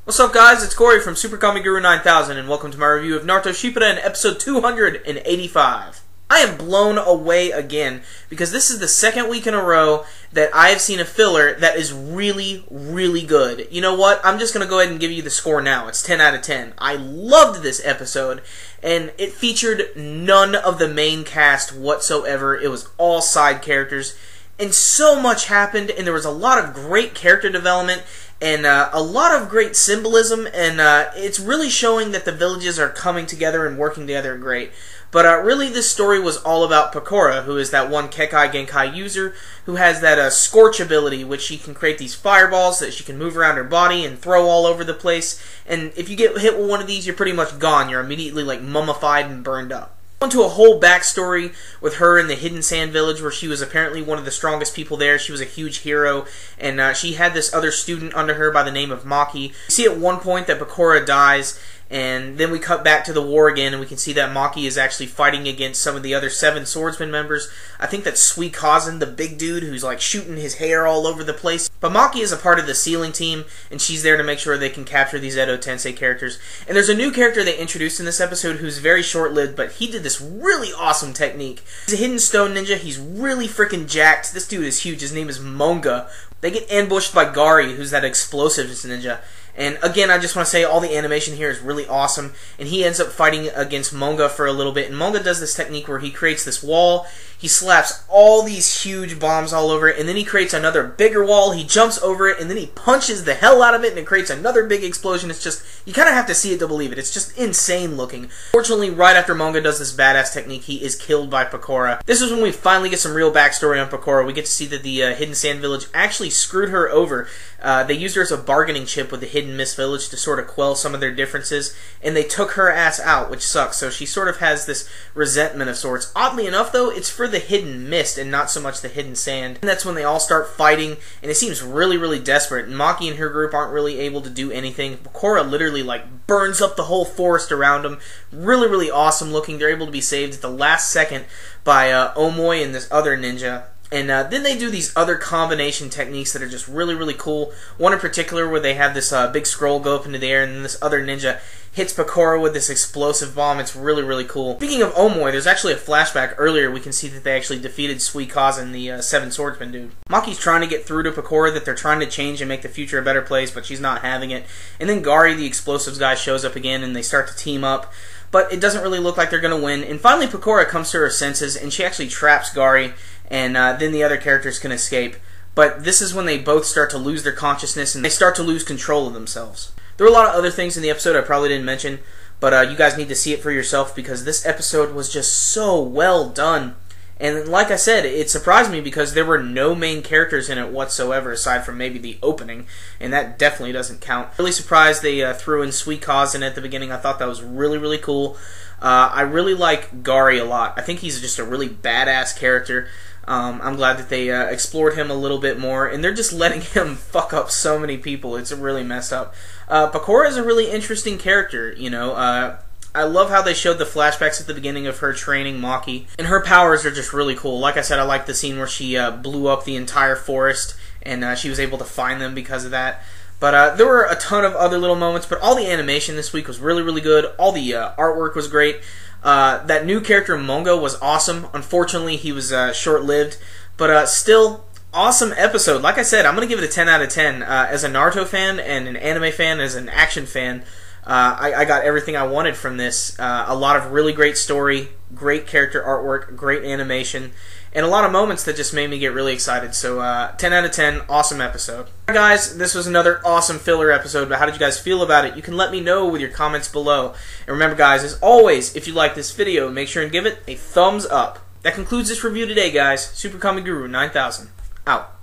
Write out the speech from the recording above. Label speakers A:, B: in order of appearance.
A: What's up guys, it's Corey from SuperKamiGuru9000 and welcome to my review of Naruto Shippuden episode 285. I am blown away again because this is the second week in a row that I have seen a filler that is really, really good. You know what? I'm just going to go ahead and give you the score now. It's 10 out of 10. I loved this episode and it featured none of the main cast whatsoever. It was all side characters and so much happened and there was a lot of great character development and a lot of great symbolism, and it's really showing that the villages are coming together and working together great. But really this story was all about Pakura, who is that one Kekai Genkai user who has that Scorch ability, which she can create these fireballs that she can move around her body and throw all over the place. And if you get hit with one of these, you're pretty much gone. You're immediately like mummified and burned up. Into a whole backstory with her in the Hidden Sand Village, where she was apparently one of the strongest people there. She was a huge hero, and she had this other student under her by the name of Maki. You see at one point that Pakura dies, and then we cut back to the war again, and we can see that Maki is actually fighting against some of the other 7 swordsman members. I think that's Suikozen, the big dude who's like shooting his hair all over the place. But Maki is a part of the sealing team, and she's there to make sure they can capture these Edo Tensei characters. And there's a new character they introduced in this episode who's very short-lived, but he did this really awesome technique. He's a hidden stone ninja. He's really freaking jacked. This dude is huge. His name is Monga. They get ambushed by Gari, who's that explosives ninja. And again, I just want to say all the animation here is really awesome. And he ends up fighting against Monga for a little bit. And Monga does this technique where he creates this wall. He slaps all these huge bombs all over it. And then he creates another bigger wall. He jumps over it. And then he punches the hell out of it. And it creates another big explosion. It's just, you kind of have to see it to believe it. It's just insane looking. Fortunately, right after Monga does this badass technique, he is killed by Pakura. This is when we finally get some real backstory on Pakura. We get to see that the Hidden Sand Village actually screwed her over. They used her as a bargaining chip with the Hidden Mist Village to sort of quell some of their differences, and they took her ass out, which sucks. So she sort of has this resentment of sorts. Oddly enough, though, it's for the Hidden Mist and not so much the Hidden Sand. And that's when they all start fighting, and it seems really, really desperate. And Maki and her group aren't really able to do anything. Pakura literally like burns up the whole forest around them. Really, really awesome looking. They're able to be saved at the last second by Omoy and this other ninja. And then they do these other combination techniques that are just really, really cool. One in particular where they have this big scroll go up into the air, and then this other ninja hits Pakura with this explosive bomb. It's really, really cool. Speaking of Omoy, there's actually a flashback earlier. We can see that they actually defeated Suikozen, the 7 swordsman dude. Maki's trying to get through to Pakura that they're trying to change and make the future a better place, but she's not having it. And then Gari, the explosives guy, shows up again, and they start to team up. But it doesn't really look like they're going to win. And finally, Pakura comes to her senses, and she actually traps Gari, and then the other characters can escape. But this is when they both start to lose their consciousness, and they start to lose control of themselves. There were a lot of other things in the episode I probably didn't mention, but you guys need to see it for yourself because this episode was just so well done. And like I said, it surprised me because there were no main characters in it whatsoever aside from maybe the opening, and that definitely doesn't count. Really surprised they threw in Suikozen at the beginning. I thought that was really, really cool. I really like Gari a lot. I think he's just a really badass character. I'm glad that they explored him a little bit more, and they're just letting him fuck up so many people. It's really messed up. Pakura is a really interesting character, you know. I love how they showed the flashbacks at the beginning of her training Maki, and her powers are just really cool. Like I said, I like the scene where she blew up the entire forest, and she was able to find them because of that. But there were a ton of other little moments, but all the animation this week was really, really good. All the artwork was great. That new character Monga was awesome. Unfortunately, he was short-lived, but still, awesome episode. Like I said, I'm going to give it a 10 out of 10. As a Naruto fan and an anime fan, as an action fan, I got everything I wanted from this. A lot of really great story, great character artwork, great animation, and a lot of moments that just made me get really excited. So 10 out of 10, awesome episode. Alright guys, this was another awesome filler episode, but how did you guys feel about it? You can let me know with your comments below. And remember guys, as always, if you like this video, make sure and give it a thumbs up. That concludes this review today guys. SuperKamiGuru9000, out.